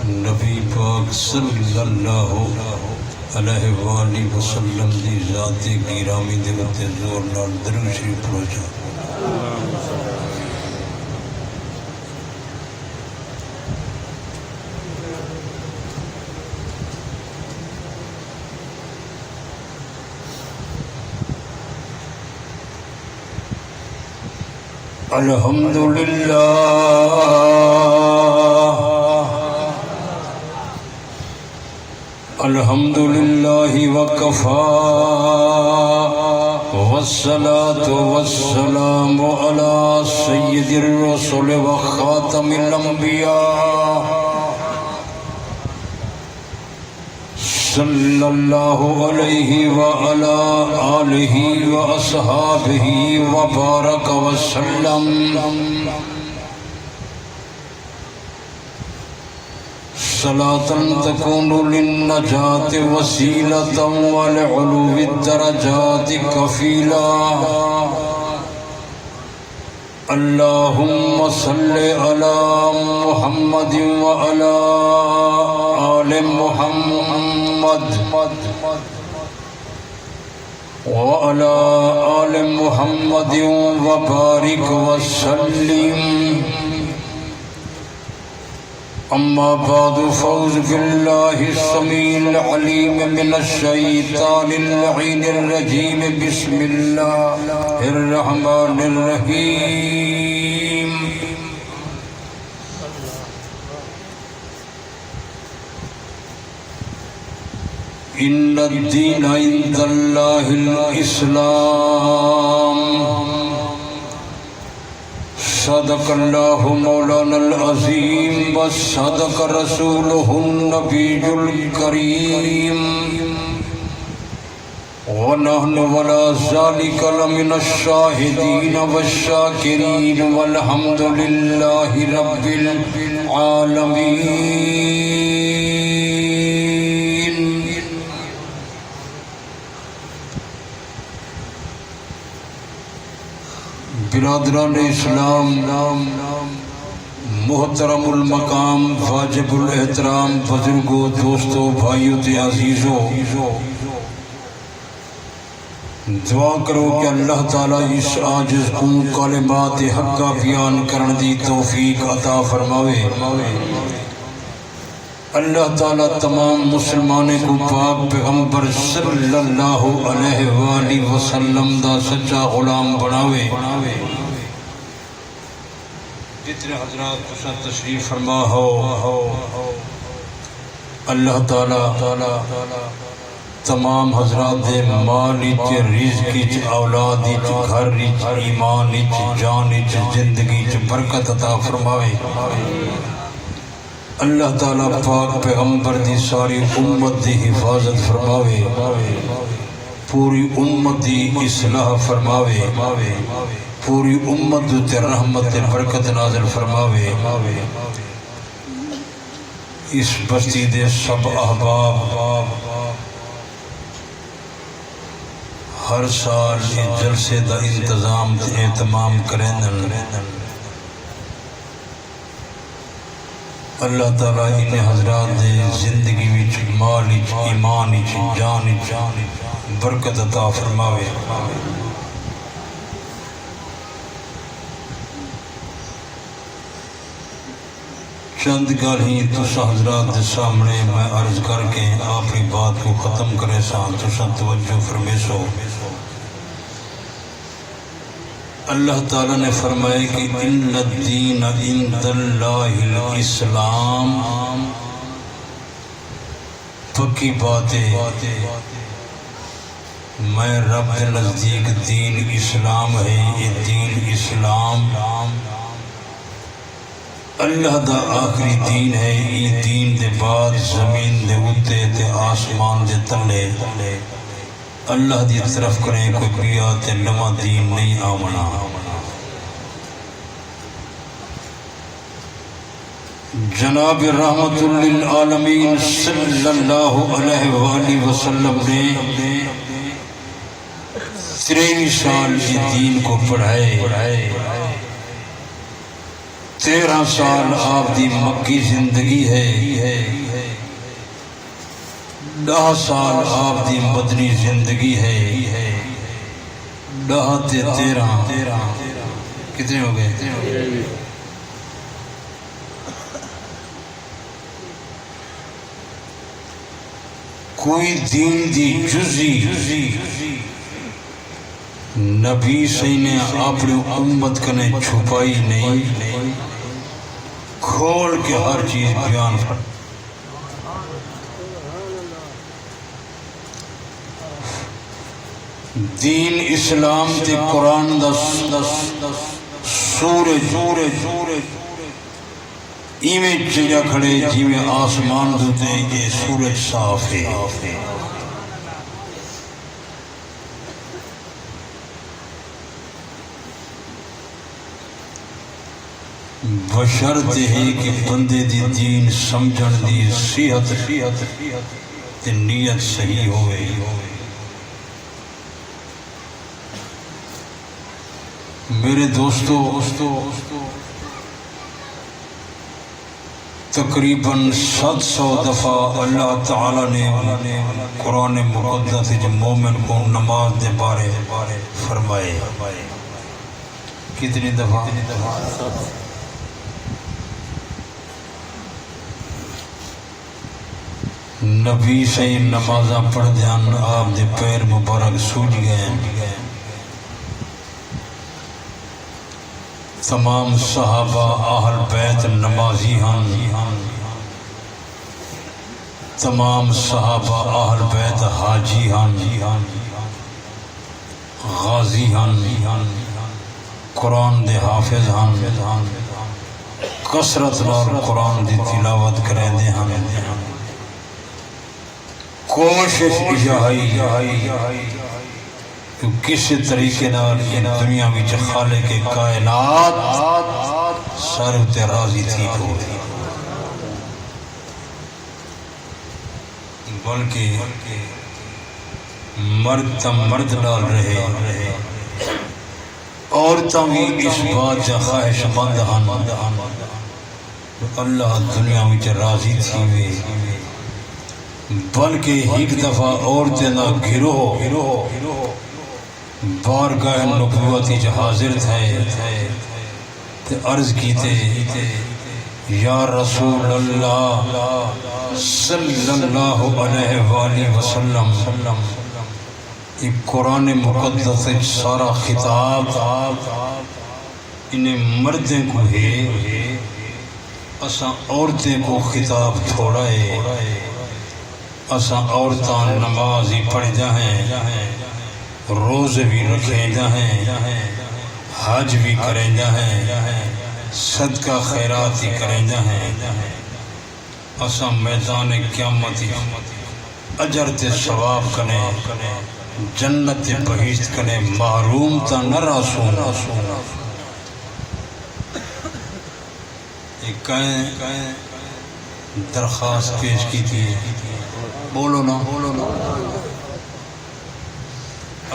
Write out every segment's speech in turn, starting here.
نبی پاک صلی اللہ علیہ وآلہ وسلم دی ذات گرامی دے اتے زور نال درود شریف پڑھو جا۔ الحمدللہ الحمدللہ وکفا والصلاة والسلام علی سید الرسل وخاتم الانبیاء صلی اللہ علیہ وعلا آلہ واصحابہ وبارک وسلم۔ صلاة تكون للنجاة وسيلة ولعلو الدرجات كفيلا۔ اللهم صل على محمد وعلى آل محمد وعلى آل محمد وبارك وسلم۔ أما بعد فأعوذ بالله السميع العليم من الشيطان اللعين الرجيم بسم الله الرحمن الرحيم۔ إن الدين عند الله الإسلام۔ صدق الله مولانا العظيم وصدق رسوله النبي الكريم، ونحن ولا ذلك لمن الشاهدين والشاكرين والحمد لله رب العالمين۔ برادران اسلام، محترم المقام، واجب الاحترام بزرگوں، دوستوں، بھائیوں تے عزیزوں، دعا کرو کہ اللہ تعالیٰ اس عاجز کو کلمات حقہ بیان کرن دی توفیق عطا فرماوے۔ اللہ تعالیٰ تمام مسلمانوں کو پاک پیغمبر صلی اللہ علیہ وآلہ وسلم دا سچا غلام بناوے۔ جتنے حضرات پسند تشریف فرما ہو، اللہ تعالیٰ تمام حضرات دے مال وچ، رزق وچ، اولاد وچ، گھر وچ، ایمان وچ، جان وچ، زندگی وچ برکت عطا فرماوے۔ اللہ تعالیٰ پاک پیغمبر دی ساری امت دی حفاظت فرماوے، پوری امت دی اصلاح فرماوے، پوری امت تے رحمت تے برکت نازل فرماوے۔ اس بستی دے سب احباب ہر سال اس جلسے دا انتظام تے اہتمام کریں۔ اللہ تعالیٰ انہیں حضرات دے زندگی وچ، مال وچ، ایمان وچ، جان وچ برکت عطا فرماوے۔ چند گل ہی تسا حضرات دے سامنے میں عرض کر کے اپنی بات کو ختم کرے سان، تسا توجہ فرمیسو۔ اللہ تعالیٰ نے فرمایا کہ ان الدین عند اللہ الاسلام، پکی بات ہے میں رب کے نزدیک دین اسلام ہے۔ یہ دین اسلام اللہ دا آخری دین ہے۔ یہ دین دے بعد زمین دے اتے تے آسمان دے تلے اللہ دی طرف کریں کوئی بیا تے نواں دین نہیں آمنا۔ جناب رحمت للعالمین صلی اللہ علیہ وآلہ وسلم نے 23 سال یہ دین کو پڑھائے، 13 سال آپ دی مکی زندگی ہے، 10 سال آپ دی مدنی زندگی ہے، 10 تے 13 کتنے ہو گئے؟ کوئی دین دی جزی نبی صحیح نے اپنی امت کنے چھپائی نہیں، کھول کے ہر چیز بیان فرمائی۔ دین اسلام تے قرآن دا سورج ایویں چڑیا کھڑے جیویں آسمان دوتے یہ سورج صاف ہے۔ بشرط ہے کہ بندے دی دین سمجھن دی صحت تے نیت صحیح ہوئے۔ میرے دوستو تقریباً 700 دفعہ اللہ تعالیٰ نے قرآن مقدس جو مومن کو نماز دے بارے فرمائے۔ کتنی دفعہ؟ نبی سے نمازاں پڑھ دیان آپ دے پیر مبارک سوج گئے، تمام صحابہ اہل بیت نمازی ہن، تمام صحابہ اہل بیت حاجی ہن، غازی ہن، قرآن دے حافظ ہن، کثرت نال قرآن دی تلاوت کریں دے ہن۔ کوشش یہی کہ کسی طریقے نال ان دنیا وچ خالق کائنات سر تے راضی تھی ہو، بلکہ مرد تا مرد نال رہے، عورتاں بھی اس بات جا خواہش مند ہن اللہ دنیا وچ راضی تھی ہوئے، بلکہ ایک دفعہ عورتیں نہ گروہ بارگاہ نبوتی جو حاضر تھے تے عرض کیتے یا رسول اللہ صلی اللہ علیہ وآلہ وسلم، یہ قرآن مقدس سارا خطاب انہیں مردیں کو ہے، اساں عورتیں کو خطاب تھوڑا ہے، اساں عورتاں نماز ہی پڑھ جائیں، روزے بھی رکھیں جائیں، حج بھی کریں جائیں، صدقہ خیرات ہی کریں جائیں، اساں میدان قیامت اجر تے ثواب کنے، جنت بہشت کنے محروم تا نہ راسون۔ ایک کہیں درخواست پیش کی تھی، بولو نا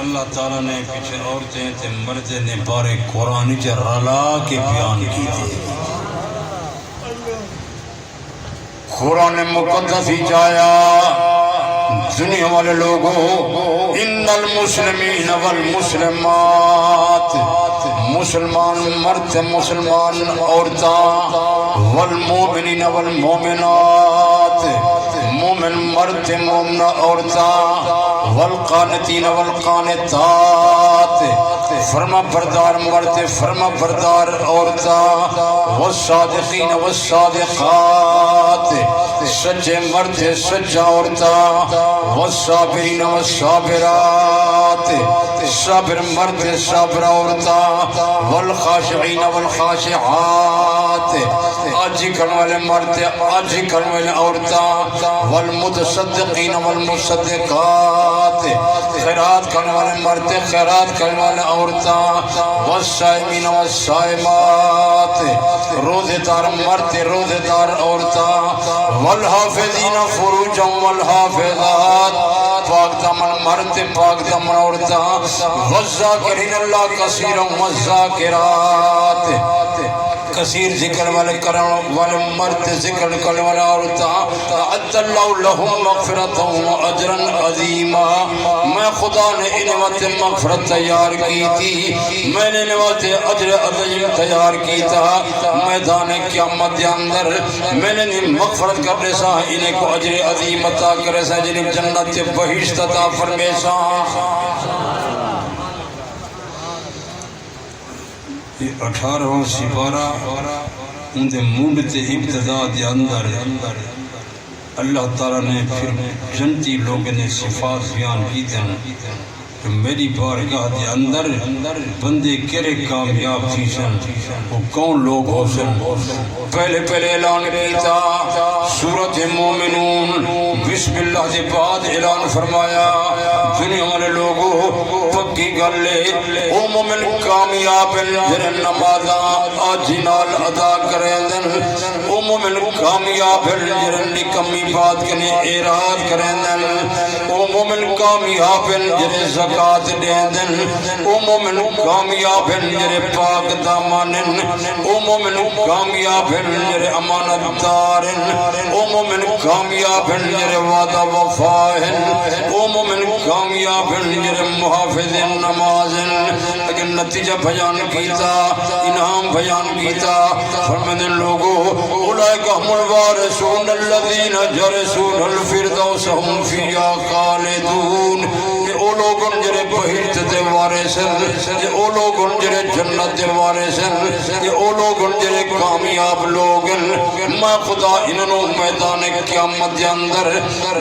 اللہ تعالیٰ نے پیچھے عورتیں تے مردے نے بارے قرآن چ رلا کے بیان کی تھی۔ قرآن مقدس ہی جایا دنیا والے لوگوں ان المسلمین والمسلمات، مسلمان مرد مسلمان عورتاں، والمومنین والمومنات، مومن مرد مومنہ عورتاں، والقانتین والقانتات، فرما بردار مرد فرما بردار عورتاں، والصادقین والصادقات، سچے مرد سچا عورتاں، والصابرین والصابرات، صابر مرد صابر عورتاں، والخاشعین والخاشعات، آجی کرنے والے مرد آجی کرنے والے عورتاں، والمتصدقین والمصدقات، خیرات کرنے والے مرد خیرات کرنے والے عورتاں، والصائمین والصائمات، روزے دار مرد روزے دار عورتاں، والحافظین فروجا والحافظات، پاک دامن مرد پاک دامن عورتاں، والذاکرین اللہ کثیرا والذاکرات، کثیر ذکر والے کرن والے مرد ذکر کرنے والا عورت اعد اللہ لہم مغفرتا و اجرا عظیما میں خدا نے انوات مغفرت تیار کی تھی میں نے انوات اجر عظیم تیار کی تھا میدان قیامت کے اندر میں نے مغفرت کرنے سا انہیں کو اجر عظیم عطا کرے سا جنہیں جنت بہشت عطا فرمے سا یہ 18واں سپارہ ان دے موڈ تے ابتدا دے اندر اللہ تعالیٰ نے پھر جنتی لوگوں نے صفات بیان کی دن کہ میری بارگاہ دے اندر بندے کرے کامیاب تھی سن وہ کون لوگ ہو سن پہلے اعلان کیتا سورۃ مومنون بسم اللہ دے بعد اعلان فرمایا دنیا والے لوگوں پکی گل لے او مومن کامیاب جنہیں نمازاں آج نال ادا کریں دن او مومن کامیاب جنہیں نکمی بات کنے اعراض کریں دن او مومن کامیاب جنہیں زکاة دیں دن او مومن کامیاب جنہیں پاک دامانن او مومن کامیاب جنہیں امانت دارن او مومن کامیاب جنہیں وعدہ وفاہن او مومن کامیاب جنہیں محافظ نمازن لیکن نتیجہ بیان کیتا انعام بیان کیتا فرمدن لوگو اولئک هم الوارثون الذین جرسون الفردوس هم فیہا خالدون یہ او لوگن جرے بہشت دے وارثن یہ او لوگن جرے جنت دے وارثن یہ او لوگن جرے کامیاب لوگن میں خدا انہوں میدان قیامت دے اندر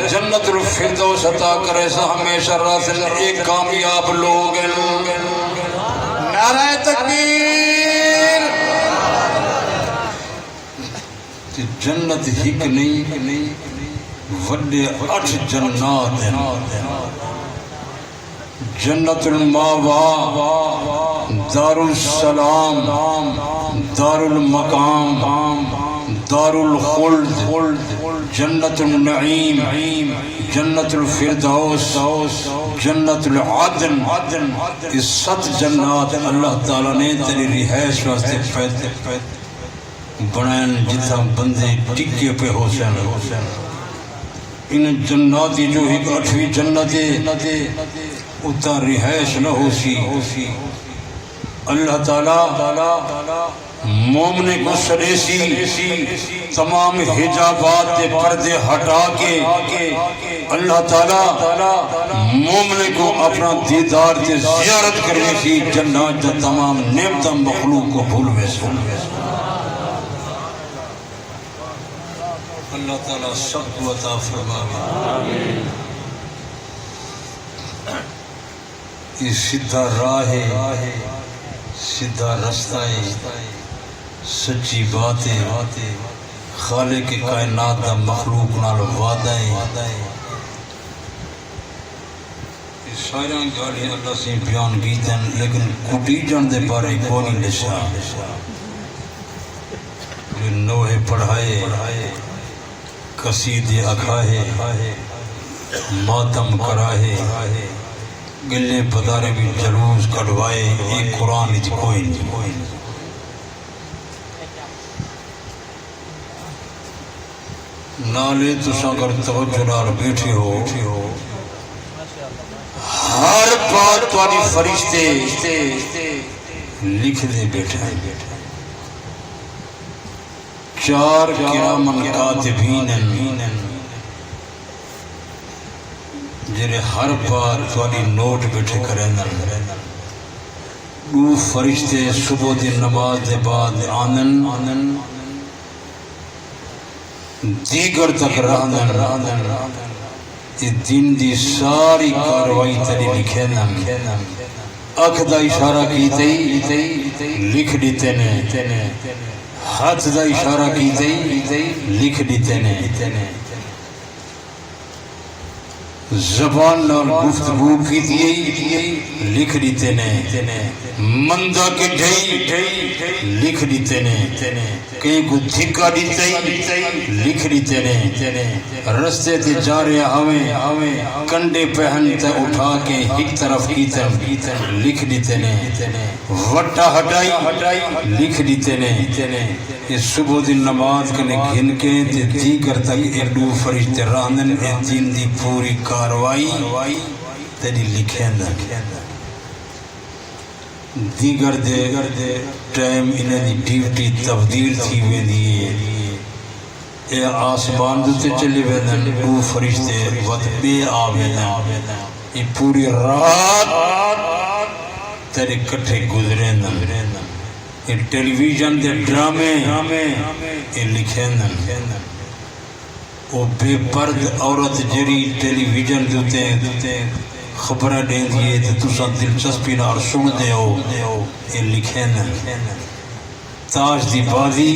جنت الفردوس عطا کرے سا ہمیشہ راسل ایک کامیاب لوگن نعرہ تکبیر جنت ہک نہیں وڈے 8 جنات ہیں جنت الماوا دار السلام دار المقام دار الخلد جنت النعیم جنت الفردوس جنت العدن اس 7 جنات اللہ تعالیٰ نے تیری رہائش واسطے پیدا بنائن جتا بندے ٹکے پہ ہو سن ان جناتی جو ایک 8ویں جنت اتا رہائش نہ ہو سی اللہ تعالیٰ مومنے کو سریسی تمام حجابات دے پردے ہٹا کے اللہ تعالیٰ مومنے کو اپنا دیدار دے زیارت کرنے کی جنات دا تمام نعمت مخلوق کو بھول ویسے اللہ تعالیٰ سب کو عطا فرمائے یہ سیدھا راہ ہے سیدھا رستہ ہے سچی باتیں خالق کائنات دا مخلوق نال وعدہ ہے سارا گاڑی اللہ سے بیان کی دن لیکن کٹی جان دے بارے کوئی نہیں لشا جو نوحے پڑھائے قصیدے اکھائے ماتم کراہے گلے پدارے بھی جلوس کڑوائے ایک قرآن ہی کوئی نہیں نالے تساں اگر توجہ نال بیٹھے ہو ہر بات تاری فرشتے لکھ دے بیٹھے 4 کرامن کاتبین جنہیں ہر بات تاری نوٹ بیٹھے کریں 2 فرشتے صبح دی نماز دے بعد آنن دیگر تک راندن یہ دن دی ساری کاروائی تری لکھے اکھ دا اشارہ کی تی لکھ دیتے نے ہاتھ دا اشارہ کی تی لکھ دیتے نے زبان نال گفتگو کی دیئی لکھ دیتے نے مندہ کے ڈھائی لکھ دیتے نے کہیں کو دھکا دیتے لکھ لکھ دیتے نے رستے تے جا رہے ہمیں کنڈے پہن تے اٹھا کے ایک طرف کیتن لکھ دیتے نے وٹا ہٹائی لکھ دیتے نے اس صبح دی نماز کنے گھن کے تے دیگر تک ایڈو فرشتے راندن اے دین دی پوری کاروائی تیری لکھیں دا دیگر دے ٹائم انہیں دی ڈیوٹی تبدیل تھی ہوئے دیئے اے آسمان دوتے چلے ویدن دو فرشتے وقت بے آویدن یہ پوری رات تیرے کٹھے گزرین یہ ٹیلی ویژن دے ڈرامے یہ لکھیں وہ بے پرد عورت جری ٹیلی ویژن دوتے خبرہ دیں دیئے تو تُسا دلچسپی نہ اور سن دے ہو یہ لکھیں تاج دی بازی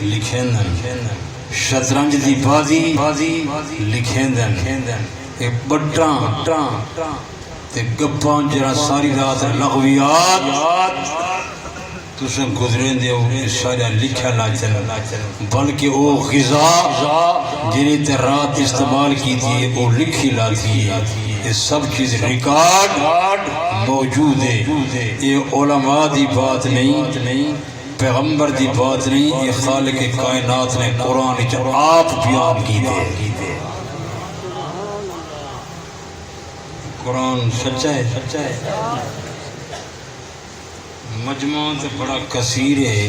لکھیں شطرنج دی بازی لکھیں یہ بٹاں تے گپاں جرا ساری رات لغویات تُسا گزریں دے ہو یہ سارا لکھا نہ چل بلکہ وہ غذا جنہیں تے رات استعمال کی تھی وہ لکھی لاتی ہے یہ سب چیز ریکارڈ موجود ہے یہ علماء دی بات نہیں پیغمبر دی بات نہیں یہ خالق کائنات نے قرآن جو آپ بیان کی دے قرآن سچا ہے مجموعہ تو بڑا کثیر ہے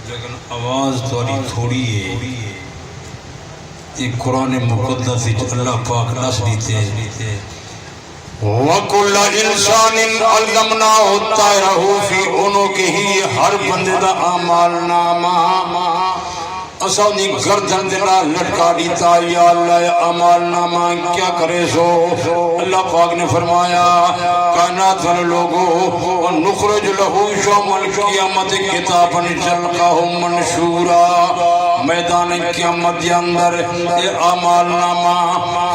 لیکن آواز تھوڑی ہے یہ قرآن مقدس اللہ پاک نس دیتے ہیں وَكُلَّ إِنسَانٍ أَلْزَمْنَاهُ طَائِرَهُ فِي عُنُقِهِ ہر بندے دا اعمال نامہ اساں دی گردن دلا لٹکا دیتا یا اللہ اعمال نامہ کیا کرے سو اللہ پاک نے فرمایا کائنات والے لوگوں وَنُخْرِجُ لَهُ يَوْمَ الْقِيَامَةِ كِتَابًا يَلْقَاهُ مَنشُورًا میدان قیامت دے اندر یہ اعمال نامہ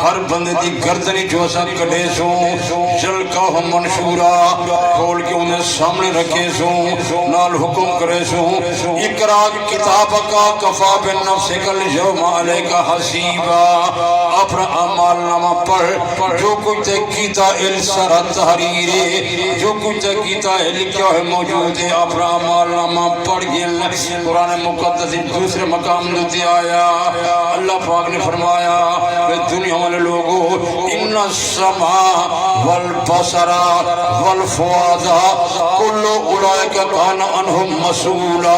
ہر بندے دی گردنی جو اسا کڈے سو يَلْقَاهُ مَنشُورًا کھول کے انہیں سامنے رکھے سو نال حکم کرے سو اقرا کتابک کفا بِالنَّفْسِكَ الْيَوْمَ عَلَيْكَ حَسِيبًا اپنا اعمال نامہ پڑھ جو کچھ تے کیتا السر تحریر جو کچھ تے کیتا ہے لکھا ہے موجود ہے اپنا اعمال نامہ پڑھ گیا قرآن مقدس دوسرے مقام دیتے آیا اللہ پاک نے فرمایا کہ دنیا والے لوگوں ان السماء والبصر والفؤاد کل اولئک کان عنہم مسئولا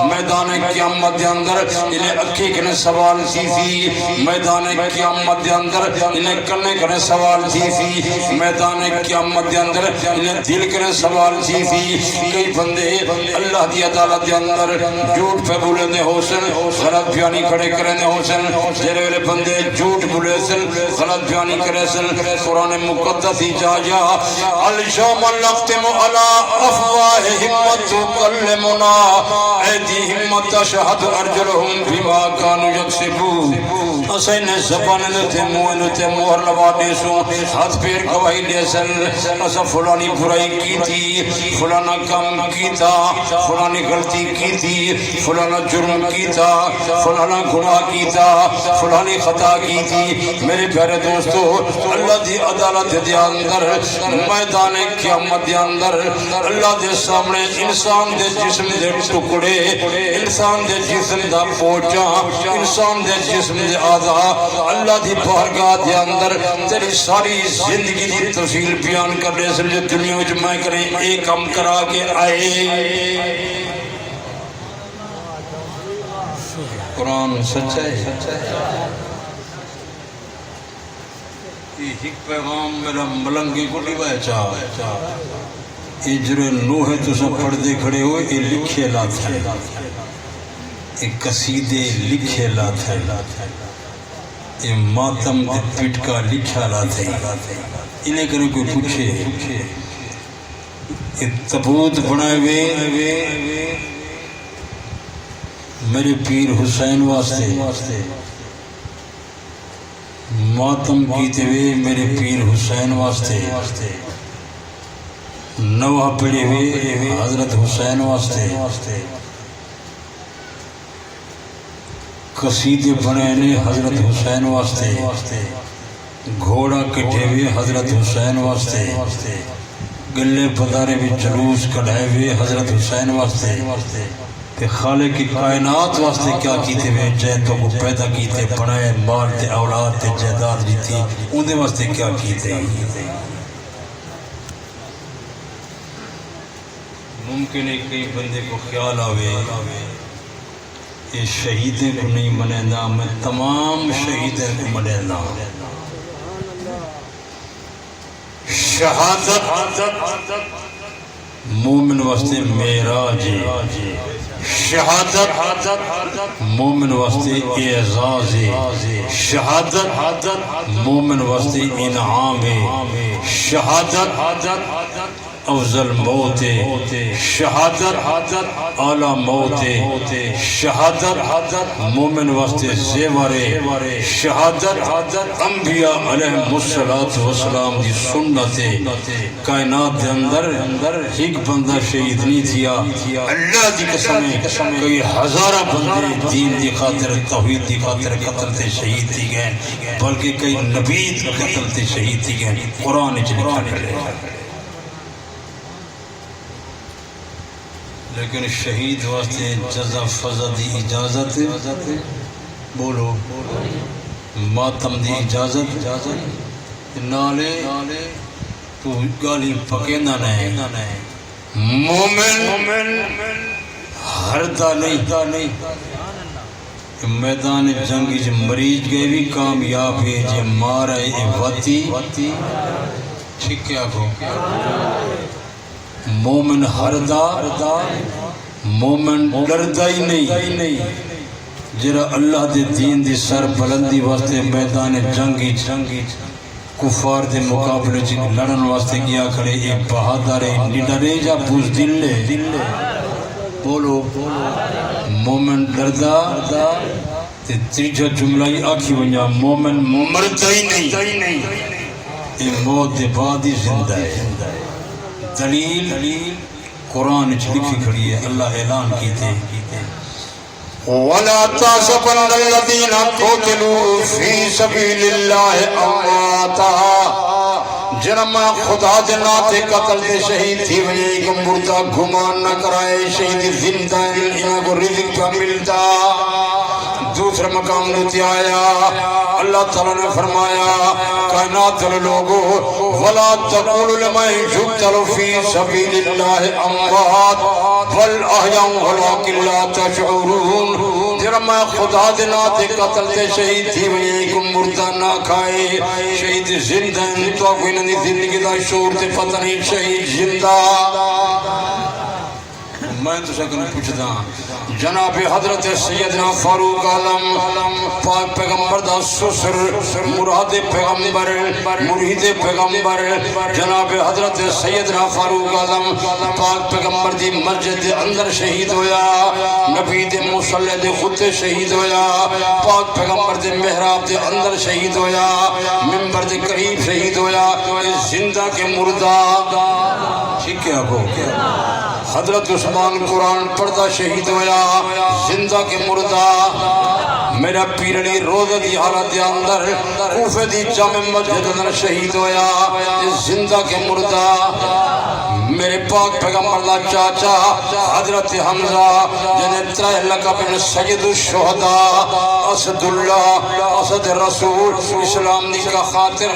میدان قیامت دے اندر انہیں اکھی کنے سوال تھی میدان قیامت دے اندر انہیں کنے کنے سوال تھی میدان قیامت دے اندر انہیں دل کنے سوال تھی کئی بندے اللہ دی عدالت دے اندر جھوٹ پہ بولے دے حسن غلط بیانی کھڑے کرے دے حسن جیرے والے بندے جھوٹ بولے سن غلط بیانی کرے سن قرآن مقدس ہی جایا اليوم نختم على افواہہم وتکلمنا ایدیہم وتشہد ارجلہم بما کانوا یکسبون اسے نے زبان تے منہ تے مہر لگا دے سو ہاتھ پیر گواہی دے سن اسا فلانی برائی کی تھی فلانا کام کیتا فلانی غلطی کی تھی فلانا جرم کیتا فلانا گناہ کیتا فلانی خطا کی تھی میرے پیارے دوستو اللہ دی عدالت دے اندر میدان قیامت دے اندر اللہ دے سامنے انسان دے جسم دے ٹکڑے انسان دے جسم دا پوچا انسان دے جسم دے آدھا اللہ دی بارگاہ دے اندر تیری ساری زندگی دی تفصیل بیان کر رہے سن جو دنیا وچ میں کریں ایک کم کرا کے آئے قرآن سچا ہے یہ ایک پیغام میرا ملنگی کو نہیں بچا اجر نوح تو سب پردے کھڑے ہوئے یہ لکھے لات ہے ایک قصیدے لکھے لات ہے یہ ماتم دے پیٹ کا لکھا لات ہے انہیں کرنے کوئی پوچھے یہ تبوت بنائے ہوئے میرے پیر حسین واسطے ماتم کیتے ہوئے میرے پیر حسین واسطے نوح پڑے ہوئے حضرت حسین واسطے قصیدے بنے نے حضرت حسین واسطے، گھوڑا کٹھے ہوئے حضرت حسین واسطے، گلے پدارے بھی جلوس کڑھائے ہوئے حضرت حسین واسطے، کہ خالق کی کائنات واسطے کیا کیتے ہوئے جیتوں کو پیدا کیتے بنائے، مال تے اولاد تے جائیداد دیتی، اندے واسطے کیا کیتے۔ ممکن ہے کئی بندے کو خیال آوے یہ شہیدیں کو نہیں منینا، میں تمام شہیدیں کو منینا۔ شہادت مومن واسطے معراج، شہادت مومن واسطے اعزاز، شہادت مومن واسطے انعام، شہادت افضل موت، شہادت اعلی موت، شہادت مومن واسطے زیور، شہادت انبیاء علیہ السلام دی سنت، کائنات دے اندر ایک بندہ شہید نہیں تھیا، اللہ دی قسم کئی ہزارہ بندے دین دی خاطر توحید دی خاطر قتل تے شہید تھی گئے، بلکہ کئی نبی قتل تے شہید تھی گئے، قرآن چ لکھا ہے۔ لیکن شہید واسطے جزا فضا دی اجازت، بولو ماتم دی اجازت نالے تو گالی پکینا نہیں، مومن ہردا نہیں، میدان جنگی جو مریض گئے بھی کامیاب ہے، جو مارا ہے واتی ٹھیک کیا کو مومن ہردا، مومن ڈردا ہی نہیں، جرا اللہ دے دین دی سر بلندی واسطے میدان جنگی کفار دے مقابلے چ لڑن واسطے گیا کھڑے، ایک بہادر نڈرے جا بزدل لے، بولو مومن ڈردا تے تیجا جملہ ہی آکھی ونجا مومن مردا ہی نہیں، یہ موت دے بعد ہی زندہ ہے۔ دلیل قرآن چ لکھی کھڑی ہے، اللہ اعلان کیتے وَلَا تَحْسَبَنَّ الَّذِينَ قُتِلُوا فِي سَبِيلِ اللَّهِ أَمْوَاتًا، جرم خدا دے ناتے قتل دے شہید تھی وجہ کو مردہ گھمان نہ کرائے، شہید زندہ انہاں کو رزق پہ ملتا۔ دوسرا مقام لیتے آیا، اللہ تعالیٰ نے فرمایا کائنات لوگو وَلَا تَقُولُ لَمَنْ يُقْتَلُ فِي سَبِيلِ اللَّهِ أَمْوَاتٌ بَلْ أَحْيَاءٌ وَلَكِنْ لَا تَشْعُرُونَ، جرم خدا دے ناتے قتل دے شہید تھی وجہ کو مردہ نہ کھائے، شہید زندہ تو کوئی نہیں زندگی دا شعور تے پتہ نہیں شہید زندہ۔ میں تو سکنے پوچھتا جناب حضرت سیدنا فاروق اعظم پاک پیغمبر دا سسر مراد پیغمبر مرید پیغمبر جناب حضرت سیدنا فاروق اعظم پاک پیغمبر دی مسجد دے اندر شہید ہویا، نبی دے مصلی دے خود شہید ہویا، پاک پیغمبر دے محراب دے اندر شہید ہویا، منبر دے قریب شہید ہویا، زندہ کے مردہ ٹھیک ہے آپ حضرت عثمان قرآن پڑھتا شہید ہویا، زندہ کے مردہ میرا پیرنی روزہ دی حالت دے اندر کوفہ دی جامع مسجد اندر شہید ہویا، زندہ کے مردہ میرے پاک پیغمبر اللہ چاچا حضرت حمزہ جنہیں ترہ لقب سید الشہداء اسد اللہ اسد رسول اسلام دی کا خاطر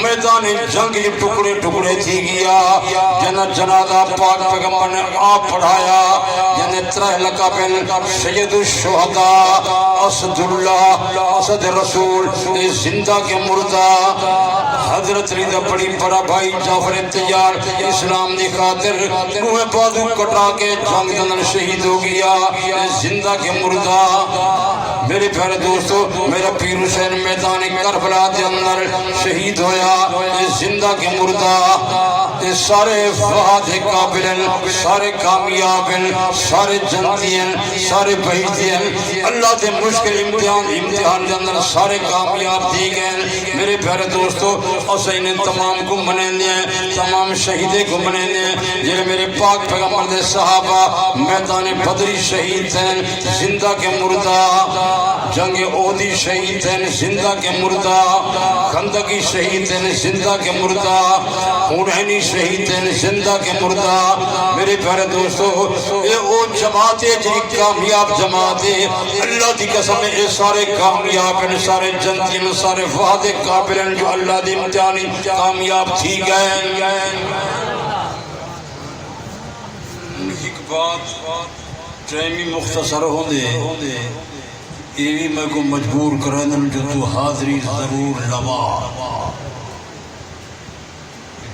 میدان جنگ ٹکڑے ٹکڑے تھی گیا، جنہیں جنازہ پاک پیغمبر نے آپ پڑھایا، جنہیں ترہ لقب سید الشہداء اسد اللہ اسد رسول زندہ کے مردہ حضرت ریدہ بڑی بڑا بھائی جعفر تیار اسلام دی خاطر روح بازو کٹا کے جنگ دنر شہید ہو گیا، زندہ کے مردہ میرے پیارے دوستو میرا پیر حسین میدان کربلا دے اندر شہید ہویا، زندہ کے مردہ سارے فہد قابلن سارے کامیابن سارے جنتین سارے بہیتین اللہ دے مشکل امتحان دے اندر سارے کامیاب دی گئے۔ میرے پیارے دوستو حسین تمام کو منیندے ہیں، تمام شہیدے کو منیندے ہیں، جنہیں میرے پاک پیغمبر دے صحابہ میدان بدری شہید ہیں، زندہ کے مردہ جنگ احدی شہید ہیں زندہ کے مردہ خندقی شہید ہیں زندہ کے مردہ حنینی شہید ہیں زندہ کے مردہ میرے پیارے دوستو اے او جماعت جی کامیاب جماعت اللہ دی قسم اے سارے کامیاب ہیں سارے جنتی ہیں سارے وعدے قابل ہیں جو اللہ دی امتحانی کامیاب تھی گئے ایک بات ٹائمی مختصر ہوں دے یہ بھی میں کو مجبور کرن جو تو حاضری ضرور لوا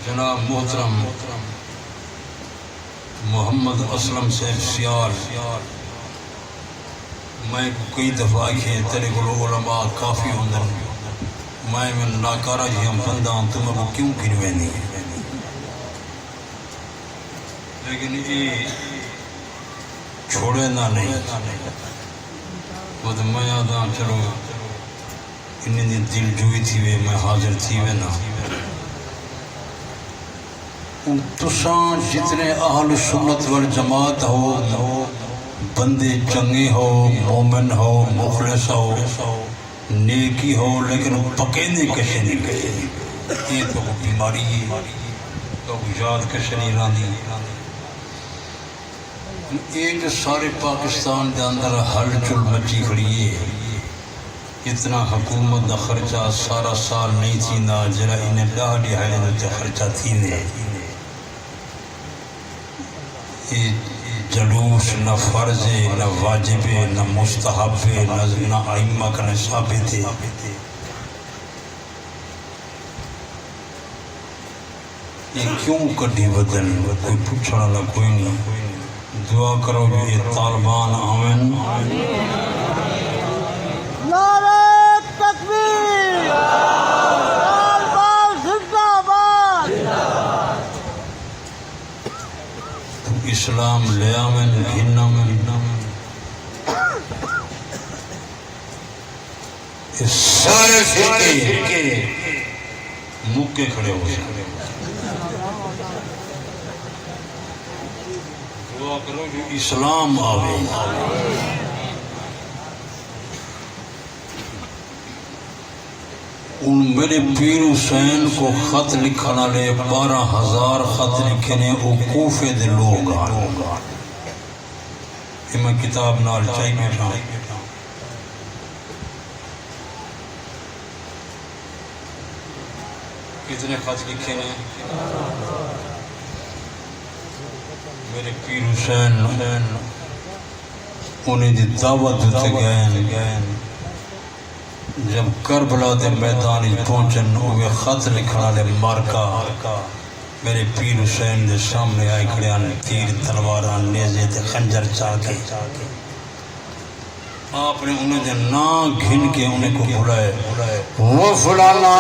جناب محترم محمد اسلم صاحب سیال میں کئی دفعہ کھے تیرے کو علماء کافی ہوندر میں ناکارہ جی ہم بندہ ہوں تمہیں کو کیوں گروے نہیں لیکن یہ چھوڑے نہ نہیں وہ تو میں آدھا چلو انہیں دل جوئی تھی وے میں حاضر تھی وے نا تساں جتنے اہل سنت والجماعت ہو بندے چنگے ہو مومن ہو مخلص ہو نیکی ہو لیکن پکینے کشے نہیں گئے یہ تو بیماری ہے تو یاد کشے نہیں راندی یہ جو سارے پاکستان دے اندر ہل چل مچی کھڑی ہے اتنا حکومت دا خرچہ سارا سال نہیں تھی نا جرا انہیں ڈاڑی حیلے دے خرچہ تھی نے یہ جلوس نہ فرض ہے نہ واجب ہے نہ مستحب ہے نہ ائمہ کا ثابت ہے یہ کیوں کڈی بدن کوئی پوچھنا نہ کوئی نہیں دعا کرو کہ یہ طالبان آمین نعرہ تکبیر طالبان زندہ باد تو اسلام لے آمین گھن آمین اس سارے فرقے مکے کھڑے ہو جائیں دعا کرو جو اسلام آوے ان میرے پیر حسین کو خط لکھنا لے 12,000 خط لکھنے وہ کوفے دے لوگ آنے یہ میں کتاب نال چاہی بیٹھا کتنے خط لکھے ہیں میرے پیر حسین انہیں دی دعوت دیتے گئے جب کربلا دے میدان پہنچن ہوئے خط لکھنا لے مارکا میرے پیر حسین دے سامنے آئے کھڑے آنے تیر تلواران نیزے تے خنجر چاکے آپ نے انہیں دے نا گھن کے انہیں کو بلائے وہ فلانا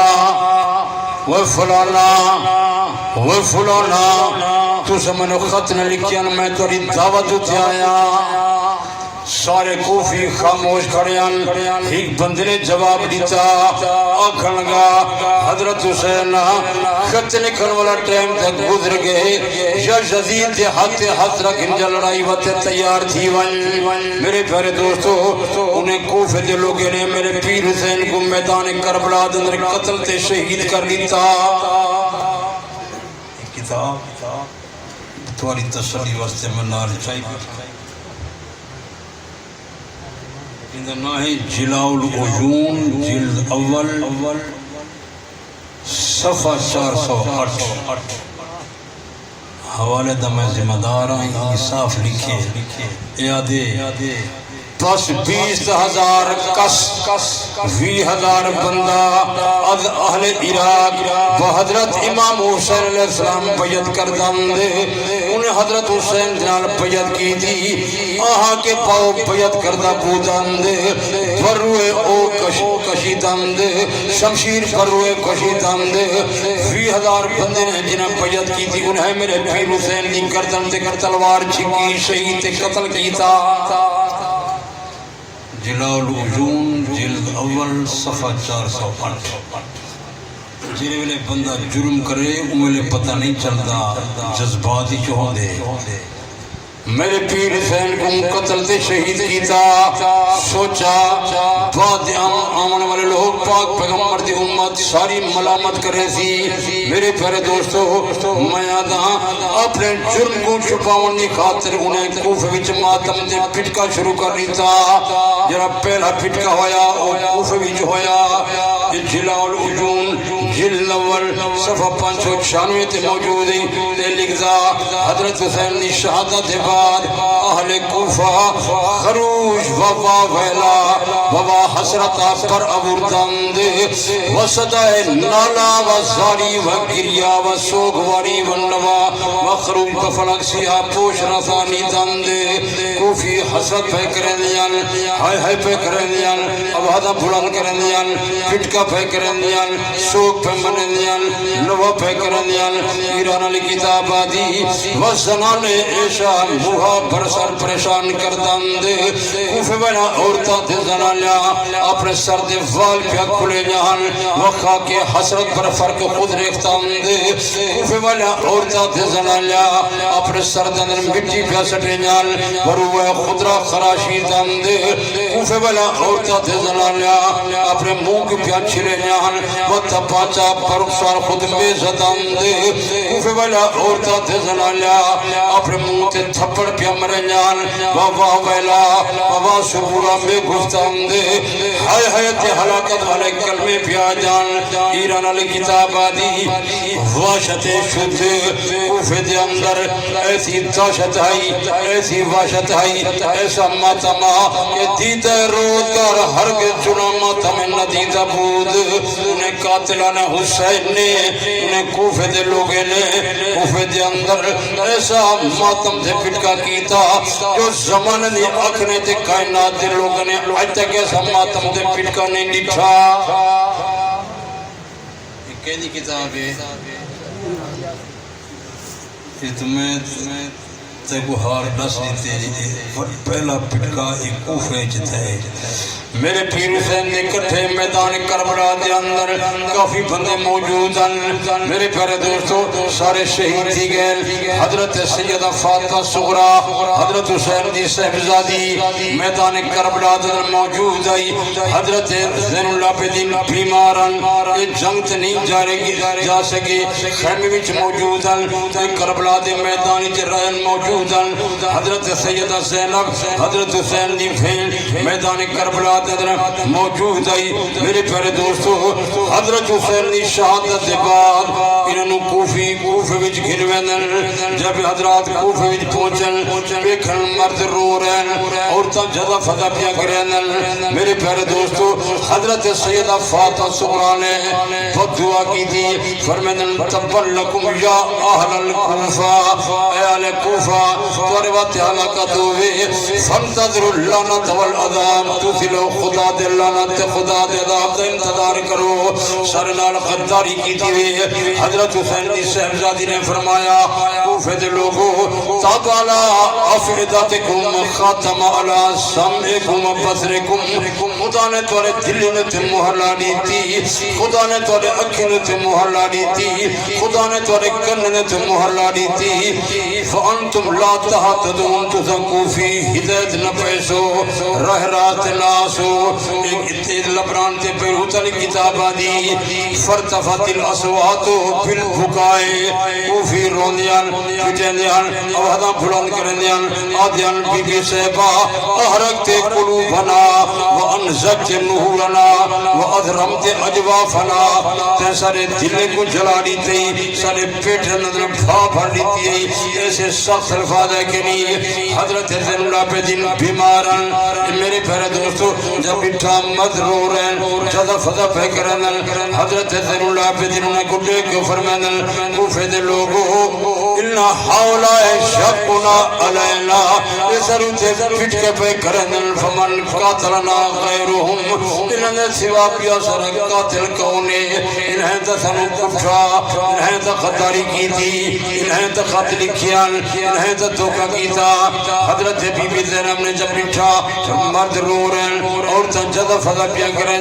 وہ فلانا وہ فلانا تو سمجھو خط نہ لکھیا میں توڑی دعوت اٹھے آیا سارے کوفی خاموش کھڑیاں ایک بندے نے جواب دیتا آکھن لگا حضرت حسین خط لکھن والا ٹائم تک گزر گئے یا یزید دے ہاتھ رکھ انجا لڑائی واتے تیار تھی میرے پیارے دوستو انہیں کوفے دے لوگے نے میرے پیر حسین کو میدان کربلا اندر قتل تے شہید کر دیتا کتاب تمہاری تسلی واسطے میں نال چاہی اندر ناہی جلاء العیون جلد اول صفحہ 408 حوالے دا میں ذمہ دار ہیں انصاف لکھے یادے پس 20,000 کس 20,000 بندہ از اہل عراق و حضرت امام حسین علیہ السلام بیعت کردن دے انہیں حضرت حسین جنال بیعت کی تھی آہاں کے پاؤ بیعت کردہ بودن دے پروے او کشیدن دے شمشیر پروے کشیدن دے 20,000 بندے نے جنہاں بیعت کی تھی انہیں میرے پیر حسین دی گردن تے تلوار چھکی شہید تے قتل کی تھا جلاء العیون جلد اول صفحہ 408 جنہیں ویلے بندہ جرم کرے انہیں پتہ نہیں چلتا جذباتی چوہوں دے میرے پیر حسین کو قتل تے شہید کیتا سوچا بعد آمن والے لوگ پاک پیغمبر دی امت ساری ملامت کرے سی میرے پیارے دوستو میں آدھا اپنے جرم کو چھپاون دی خاطر انہیں کوفے وچ ماتم دے پھٹکا شروع کر دیتا جرا پہلا پھٹکا ہویا اور کوفے وچ ہویا جلاء العجون جلد اول صفحہ 596 تے موجود ہے لکھدا حضرت حسین دی شہادت بعد اہل کوفہ خروش وبا ویلا وبا حسرتا پر ابردند وصدائے نالا و زاری و گریا و سوگواری و نوا و خروش کفلک سیاہ پوش رسانی دند کوفی حسرت پہ کرن دیان ہائے ہائے پہ کرن دیان اب حدا بلند کرن دیان پھٹکا پہ کرن دیان سوگ پہ منن دیان نوا پہ کرن دیان ایران علی کتاب آدی و زنان ایشا موہا برسر پریشان کردند کوفے بنا عورتہ دے زنانیا اپنے سر دے وال پیا کھلے جہان وقا کے حسرت پر فرق خود ریختند کوفے بنا عورتہ دے زنانیا اپنے سر دے مٹی پیا سٹے جہان بروہ خدرہ خراشی دند کوفے بنا عورتہ دے زنانیا اپنے موگ پیا چھلے جہان وقتا پاچا پرکسار خود بے زدند کوفے بنا عورتہ دے زنانیا اپنے منہ تے تھپڑ پیا مرنجان واہ ویلا واہ سبورا میں گفتند ہائے حیات حلاکت والے کلمے پیا جان ایران علی کتاب آدی واشت شد کوفے دے اندر ایسی تاشت ہے ایسی واشت ہے ایسا ماتما کہ دیدہ رود کر ہرگز چنا ماتم ندیدہ بود انہیں قاتلان حسین نے انہیں کوفے دے لوگے نے کوفے دے اندر ایسا ماتم دے پٹکا کیتا جو زمان دی اکھنے تے کائنات دے لوگوں نے آج تک ایسا ماتم دے پٹکا نہیں ڈٹھا یہ کہنی کتاب ہے کہ تمہیں تیکو ہار نس دیتے پہلا پٹکا ایک کوفے جتا ہے میرے پیر حسین نے کٹھے میدان کربلا دے اندر کافی بندے موجود ہیں میرے پیارے دوستو سارے شہید تھی گئے حضرت سیدہ فاطمہ صغرا حضرت حسین دی صاحبزادی میدان کربلا دے اندر موجود ہے حضرت زین العابدین بیمارن یہ جنگ تے نہیں جا سکے خیمے وچ موجود ہیں کربلا دے میدان وچ رہن موجود ہیں حضرت سیدہ زینب حضرت حسین دی بہن میدان کربلا موجود ہے میرے پیارے دوستو حضرت حسین دی شہادت دے بعد انہوں کوفے وچ گھروینن جب حضرات کوفے وچ پہنچن بیکھن مرد رو رہن عورتاں جدا فضا پیا کرینن میرے پیارے دوستو حضرت سیدہ فاطمہ صغرا نے بہت دعا کی تھی فرمائن تبر لکم یا اہل الکوفہ اے اہل کوفہ تمہارے وقت ہلاکت ہوئے فانتظروا اللعنت والعذاب تسلو خدا دے لعنت خدا دے عذاب دا انتظار کرو سر نال غداری کی تھی حضرت حسین دی صاحبزادی نے فرمایا کوفے دے لوگو تاب علی افئدتکم خاتم علی سمعکم بصرکم خدا نے تمہارے دل نے تے مہر لائی تھی خدا نے تمہارے اکھیں نے تے مہر لائی تھی خدا نے تمہارے کن نے تے مہر لائی تھی فانتم لا تہتدون تزکو فی ہدایت نہ پیسو راہ راست ناسو ایک اتید لبران تے پیروتن کتاب آدی فرتفت الاسوات بالبکائے کوفی روندیان پٹیندیان اوہدہ بلند کرندیان آدیان بی بی صحبہ احرکت قلوبنا وانزجت نہورنا وادرمت اجوافنا تے سارے دلے کو جلا دیتی سارے پیٹ نظر بھا بھر دیتی ایسے سخت الفاظ ہے کہ نہیں حضرت زین العابدین بیمارن میرے پیارے دوستو جب اٹھا مدرور ہیں جدا فضا پہ کرنن حضرت زین العابدین نے گھٹے کو فرمائن کوفے دے لوگو انا حولا شقنا علینا اس روتے پھٹ کے پہ کرنن فمن قاتلنا غیرهم انہیں سوا پیا سر قاتل کونے انہیں تسنو کفا انہیں تخداری کی تھی انہیں تخط لکھیان انہیں تدھوکہ کیتا حضرت بی بی زینب نے جب اٹھا مرد رو رہن عورتاں جدہ فضا پیا کریں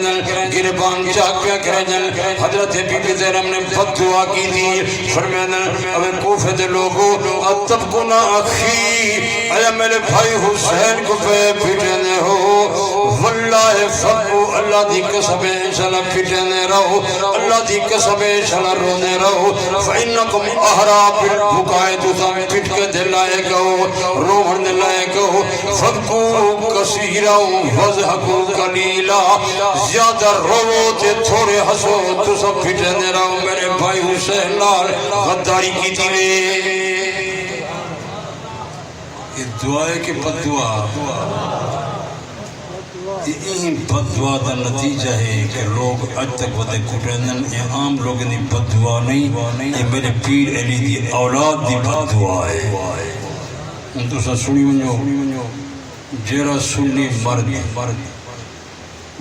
گربان چاک پیا کریں حضرت بی بی زینب نے بد دعا کی تھی فرمایا اوے کوفے دے لوگو اتبقنا اخی اے میرے بھائی حسین کو پہ پھٹنے ہو واللہ فقو اللہ دی قسم انشاءاللہ پھٹنے رہو اللہ دی قسم انشاءاللہ رونے رہو فإنکم احرا بالبکائے دوسا پھٹ کے دلائے گو روحن دلائے گو فقو کثیرا وضحکو قلیلا زیادہ رو تے تھوڑے حسو دوسا پھٹنے رہو میرے بھائی حسین لال غداری کی دیوے یہ دعا ہے کہ بد دعا یہ بد دعا دا نتیجہ ہے کہ لوگ اج تک ودے کٹرندن یہ عام لوگ دی بد دعا نہیں یہ میرے پیر علی دی اولاد دی بد دعا ہے ان تو سا سنی ونجو جیرا سنی مرد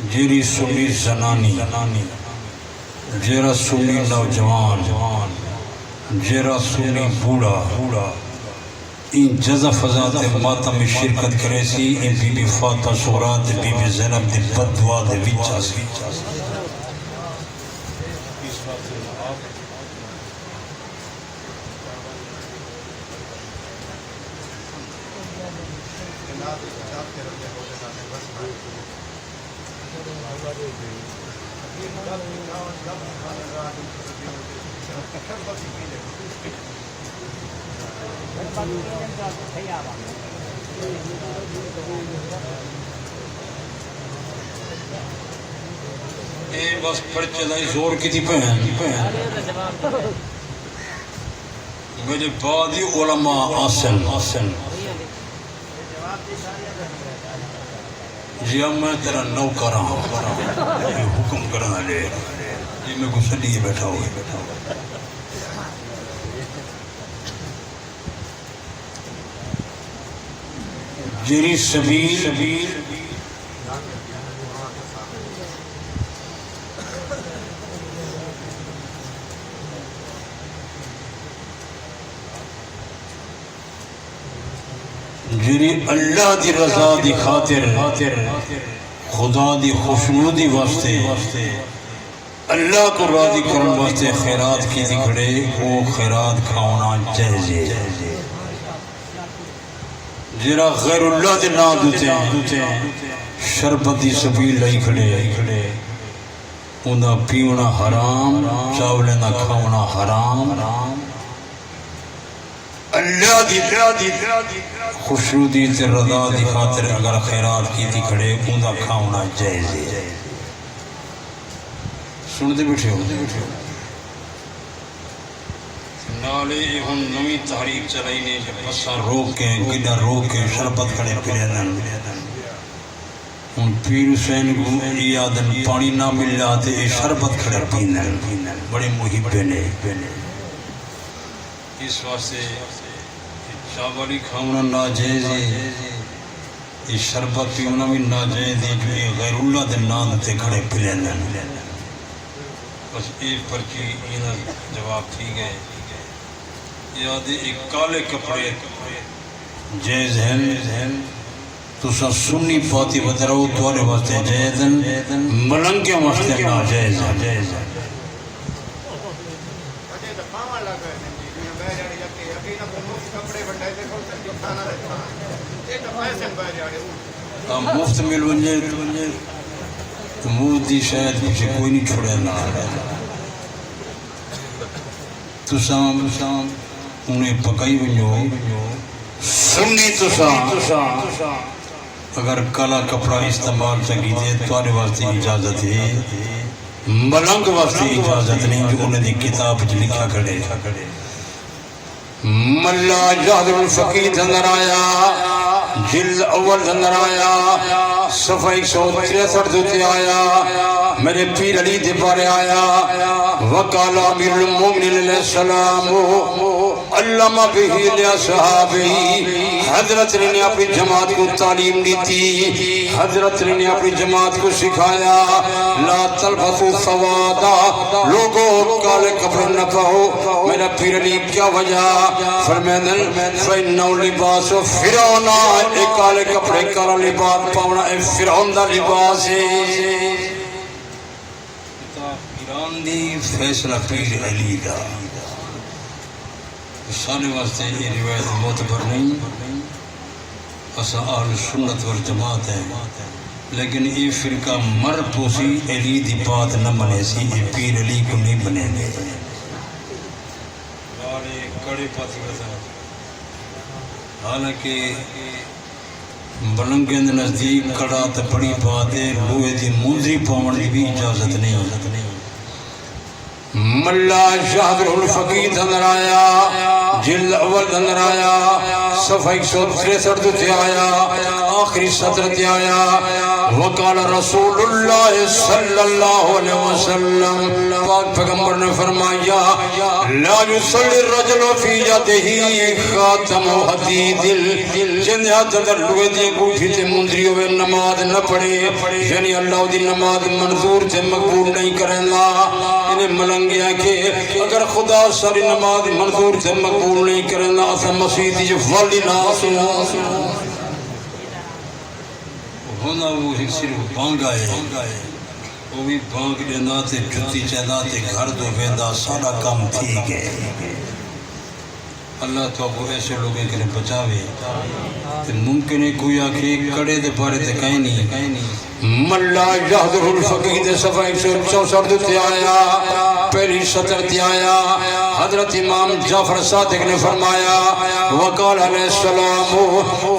جیری سنی زنانی جیرا سنی نوجوان جیرا سنی بوڑا این جزا فضا دے ماتم میں شرکت کرے سی این بی بی فاطمہ صغرا دے بی بی زینب دے بد دعا دے وچا سی اے بس پرچے دائی زور کی تھی پہن میرے بعدی علماء آسن جی اب میں تیرا نو کرا ہوں یہ حکم کرنا لے یہ میں کو سلیے بیٹھا ہوئے جری سبیل جری اللہ دی رضا دی خاطر خدا دی خوشنودی واسطے اللہ کو راضی کرن واسطے خیرات کی دکھڑے وہ خیرات کھاؤنا جائزے جرا غیر اللہ دے نا دوتے شربت دی سبیل لائی کھڑے انہا پیونا حرام چاولے نہ کھاؤنا حرام اللہ دی خوشنودی تے رضا دی خاطر اگر خیرات کی تھی کھڑے انہا کھاؤنا جائزے سن دے بیٹھے ہو نالے ہم نوی تحریک چلائی نے بسا روکیں گڑا روکیں شربت کھڑے پھرے دن ان پیر حسین کو یادن پانی نہ مل جاتے شربت کھڑے پینن بڑے محبے نے اس واسطے چاولی کھاؤنا ناجائز ہے یہ شربت پیونا بھی ناجائز ہے جو یہ غیر اللہ دے نام تے کھڑے پھرے بس ایک پرچی اینا جواب تھی گئے یاد ایک کالے کپڑے جائز ہیں تو سا سنی پاتی بدراؤ دوارے واسطے جائز ہیں ملنگ کے واسطے نا جائز ہیں مفت مل ونجے تو مودی شاید مجھے کوئی نہیں چھوڑے نہ تو سام انہیں پکائی ونجو سنی تو سام اگر کالا کپڑا استعمال چکی دے تو آنے واسطے اجازت ہے ملنگ واسطے اجازت نہیں جو انہیں دی کتاب جو لکھا کھڑے ملا جہد الفقید اندر آیا جلد اول اندر آیا صفحہ 163 دوتے آیا میرے پیر علی دے بارے آیا وقال امیر المومنین علیہ السلام علامہ بہی لیا صحابی حضرت نے اپنی جماعت کو تعلیم دی تھی حضرت نے اپنی جماعت کو سکھایا لا تلبسوا سوادا لوگوں کالے کپڑے نہ پہو میرا پیر علی کیا وجہ فرمائیں فَإِنَّهُ لِبَاسُ فِرْعَوْنَ ایک کالے کپڑے کالا لباس پاونا اے فرعون دا لباس ہے ایران دی فیصلہ پیر علی دا سارے واسطے یہ روایت معتبر نہیں اسا اہل سنت والجماعت ہے لیکن یہ فرقہ مر پوسی علی دی بات نہ منے سی یہ پیر علی کو نہیں بنے گے کڑے پاتی بتا حالانکہ بلنگند نزدیک کڑا تو بڑی بات ہے لوہے دی منظری پاون دی بھی اجازت نہیں ملا شہدر الفقید اندر آیا جلد اول اندر آیا صفحہ 163 تے آیا آخری سطر تے آیا وقال رسول اللہ صلی اللہ علیہ وسلم پاک پیغمبر نے فرمایا لا يصلي الرجل في يده خاتم حدید جن ہاتھ اندر لوہے دی انگوٹھی تے منظری ہوئے نماز نہ پڑھے یعنی اللہ دی نماز منظور تے مقبول نہیں کرنا انہیں ملنگیا کہ اگر خدا ساری نماز منظور تے مقبول نہیں کرنا اسا مسیح دی والی ناس ہونا وہ ایک صرف بانگا ہے وہ بھی بانگ دینا تے جتی چہنا تے گھر دو ویندہ سارا کام ٹھیک ہے اللہ تو اب ایسے لوگوں کے لیے بچاوے ممکن ہے کوئی آکھے کڑے دے پارے تے کہیں نہیں ملا یحضر الفقید صفحہ 164 تے آیا پہلی سطر تے آیا حضرت امام جعفر صادق نے فرمایا وقال علیہ السلام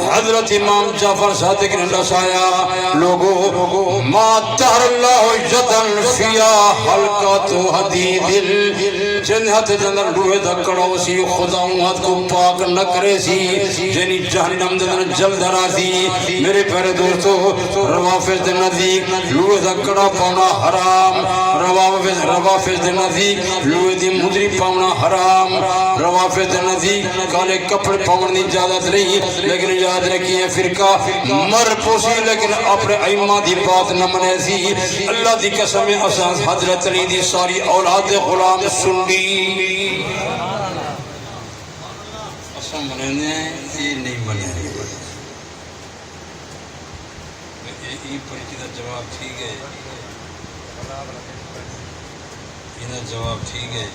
حضرت امام جعفر صادق نے دسایا لوگو ما تہر اللہ جدن فیا حلقات حدید جن ہاتھ جنر لوہے دکڑو سی خدا ہاتھ کو پاک نہ کرے سی جنی جہنم دن جلد راضی میرے پیارے دوستو روافظ دے نزدیک لوہے دکڑا پاؤنا حرام روافظ دے نزدیک لوہے دی مدری پاؤنا حرام روافظ دے نزدیک کالے کپڑے پاؤن دی اجازت نہیں لیکن یاد رکھیے فرقہ مر پوسی لیکن اپنے ائمہ دی بات نہ منے سی اللہ دی قسم اساں حضرت علی دی ساری اولاد غلام سنی اساں منے یہ نہیں منے یہ پرچی دا جواب ٹھیک ہے یہ جواب ٹھیک ہے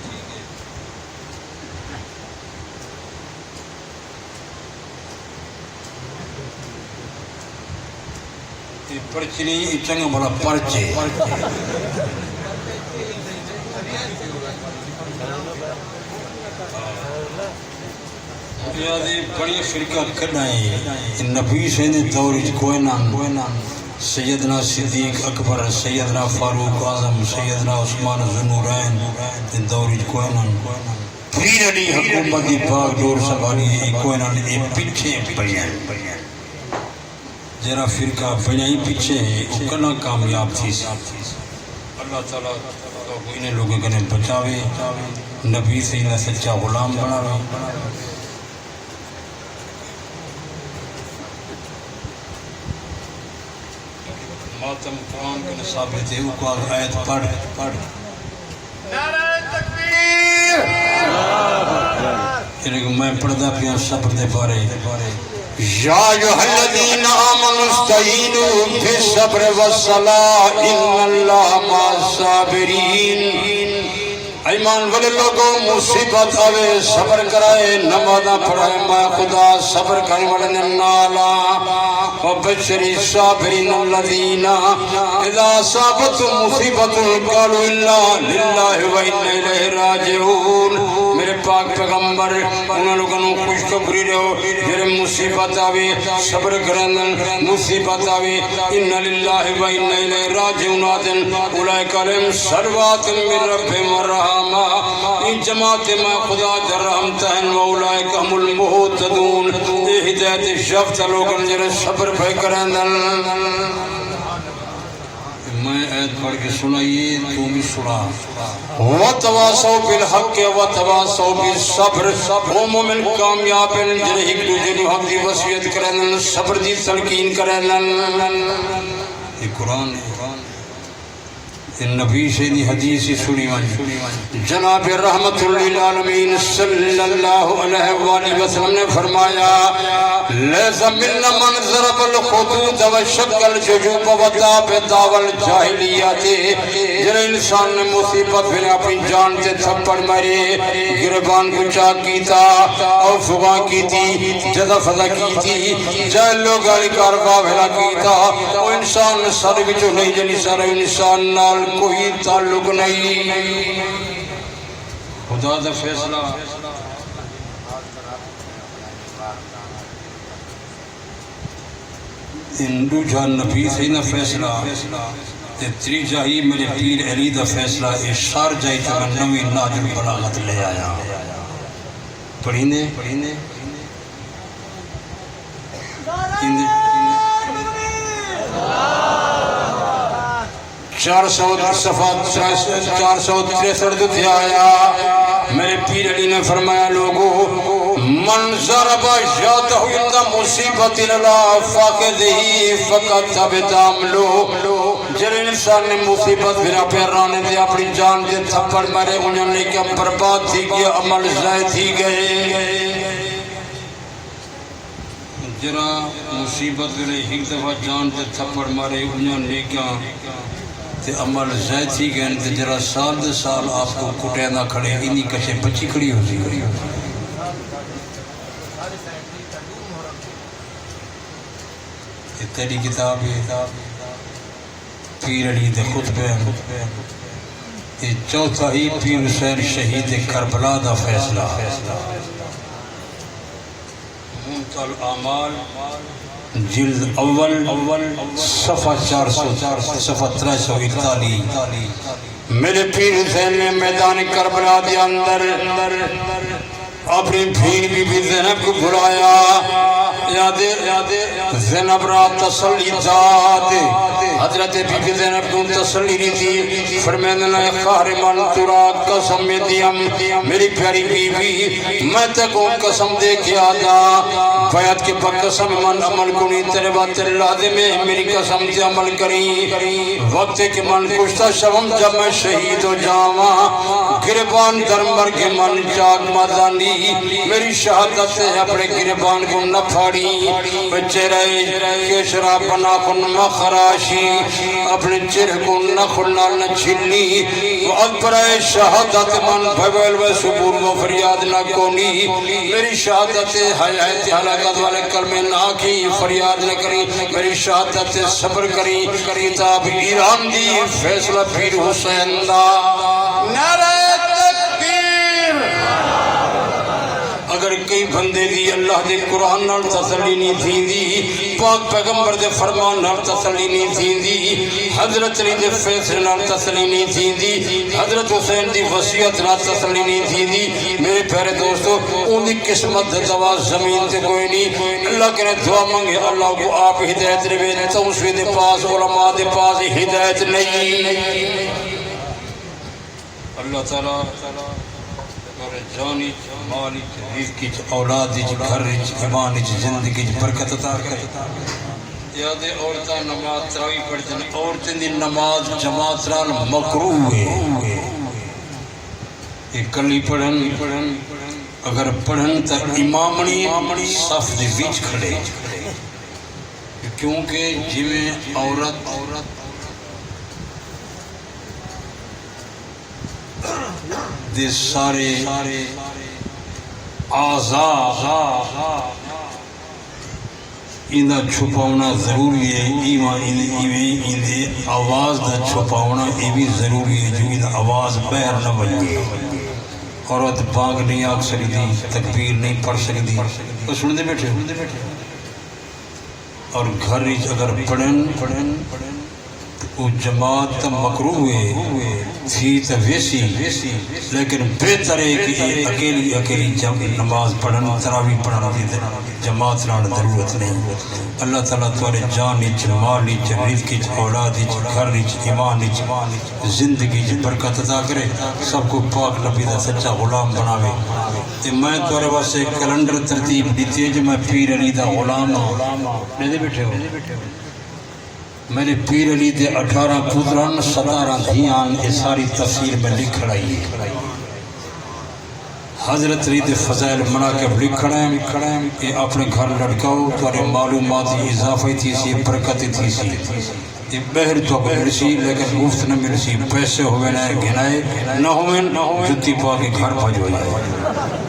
یہ پرچی نہیں یہ چنگا بڑا پرچے یادی بڑی فرقہ کرنا ہے نبی سے نے دور کوئی نام سیدنا صدیق اکبر سیدنا فاروق اعظم سیدنا عثمان ذوالنورین دور کوئی نام پیر علی حکومت دی پاک دور سنبھالی کوئی نام پیچھے پڑھیں جرا فرقہ بنائی پیچھے وہ کنا کامیاب تھی اللہ تعالیٰ تو انہیں لوگوں کے بچاوے نبی سے انہیں سچا غلام بناوے ماتم قرآن کے ثابت ہے وہ کو آیت پڑھ نعرہ تکبیر یعنی میں پڑھدا پیا صبر دے بارے یا ایھا الذین آمنوا استعینوا بالصبر والصلاۃ ان اللہ مع الصابرین ایمان والے لوگوں مصیبت آوے صبر کرائے نمازاں پڑھائے میں خدا صبر کرنے والے نالا وبشر الصابرین الذین اذا اصابتهم مصیبت قالوا انا للہ و انا الیہ راجعون میرے پاک پیغمبر انہاں لوگوں کو خوشخبری دو جڑے مصیبت آوے صبر کرن مصیبت آوے انا للہ و انا الیہ راجعون اولئک علیہم صلوات من ربہم ورحمہ ان جماعت میں خدا رحمت ہیں واولئک هم المہتدون یہ ہدایت یافتہ لوگوں جڑے صبر پہ کریں میں آیت پڑھ کے سنائیے تو بھی سنا وتواصوا بالحق وتواصوا بالصبر وہ مومن کامیاب ہیں جڑے ایک دوسرے کو حق دی وصیت کریں صبر دی تلقین کریں یہ قرآن ہے نبی سے دی حدیث سنی ون جناب رحمت للعالمین صلی اللہ علیہ وآلہ وسلم نے فرمایا لیس من من ضرب الخدود وشق الججوب وطاب دعو الجاہلیت جن انسان نے مصیبت پھر اپنی جان سے تھپڑ مارے گربان کو چاک کیتا اور فغا کی تھی جزا فضا کی تھی جائے لوگ علی کاربا بھلا کیتا وہ انسان سر بچو نہیں جنی سر انسان نال کوئی تعلق نہیں خدا دا فیصلہ ہندو جان نبی سے نہ فیصلہ تری جاہی میرے پیر علی دا فیصلہ اشار جائی جو میں نوی ناجر بلاغت لے آیا پڑھینے چار سو تریسٹھ تھے آیا میرے پیر علی نے فرمایا لوگو من ضرب یادہ عند مصیبت اللہ فاقدہی فقط ثبت عملو جن انسان نے مصیبت بنا پیرانے دے اپنی جان دے تھپڑ مارے انہوں نے کیا برباد تھی گیا عمل ضائع تھی گئے جرا مصیبت لے ایک دفعہ جان دے تھپڑ مارے انہوں نے کیا تے عمل ضائع تھی گئے تے جرا سال دے سال آپ کو کٹے نہ کھڑے انہی کشے بچی کھڑی ہو سی تیری کتاب پیر علی دے خطبے یہ چوتھا ہی پیر حسین شہید کربلا دا فیصلہ منتهى الأعمال جلد اول صفحہ 400 صفحہ 341 میرے پیر حسین نے میدان کربلا دے اندر اپنی بی بی زینب کو بلایا زینب را تسلی داد حضرت بی بی زینب کو تسلی دی تھی فرمیدنا خار من ترا قسم دیم میری پیاری بی بی میں تکو قسم دے کے آدھا بیعت کے پاک قسم من عمل کنی تیرے بات لازم ہے میری قسم سے عمل کری وقت کے من کشتا شوم جب میں شہید ہو جاواں گربان درمبر کے من چاک مازانی میری شہادت سے اپنے گربان کو نہ پھاڑی بچے رہے کہ شراب بنا کن مخراشی اپنے چرہ کو نہ کھلنا نہ چھلی وعد پرائے شہادت من بھویل و سبور و فریاد نہ کونی میری شہادت حیات حلاقات والے کلمے نہ کی فریاد نہ کری میری شہادت صبر کری کتاب ایران دی فیصلہ پیر حسین دا نعرہ تکبیر اگر کئی بندے دی اللہ دے قرآن نال تسلی نہیں تھی دی پاک پیغمبر دے فرمان نال تسلی نہیں تھی دی حضرت علی دے فیصلے نال تسلی نہیں تھی دی حضرت حسین دی وصیت نال تسلی نہیں تھی دی میرے پیارے دوستو ان دی قسمت دوا زمین تے کوئی نہیں اللہ کے دعا مانگے اللہ کو آپ ہدایت روے توسوی دے پاس علماء دے پاس ہدایت نہیں اللہ تعالیٰ جانی مالی رزقی اولادی گھر ایمان زندگی برکت عطا کرے یاد عورتاں نماز تراوی پڑھتے ہیں عورتیں دی نماز جماعت نال مکروہ ہے یہ کلی پڑھن اگر پڑھن تا امامنی صف دے وچ کھڑے کیونکہ جویں عورت دے سارے آزاد اندہ چھپاؤنا ضروری ہے اندے آواز دا چھپاؤنا یہ بھی ضروری ہے جو اندہ آواز بہر نہ بجے عورت بانگ نہیں آگ سکتی تکبیر نہیں پڑھ سکتی تو سن دے بیٹھے اور گھر اگر پڑھن وہ جماعت مکروہ تھی تو ویسی لیکن بہتر ہے کہ اکیلی نماز پڑھن تراوی پڑھنا جماعت نال ضرورت نہیں اللہ تعالیٰ تمہارے جان اچ مال اچ رزق اچ اولاد اچ گھر اچ ایمان اچ زندگی اچ برکت عطا کرے سب کو پاک نبی دا سچا غلام بناوے میں تمہارے واسطے کیلنڈر ترتیب دیتی ہے جو میں پیر علی دا غلام ہوں بیٹھے ہو میرے پیر علی دے 18 پتران 17 دھیان یہ ساری تفسیر میں لکھ رہی ہے حضرت علی دے فضائل مناقب لکھ رہے ہیں یہ اپنے گھر لڑکاؤ تو معلوماتی اضافی تھی سی برکتی تھی سی یہ بہر تو ملسی لیکن مفت نہ ملسی پیسے ہوئے نہ گھنائے نہ ہوئے جتی پا کے گھر بھجو جائے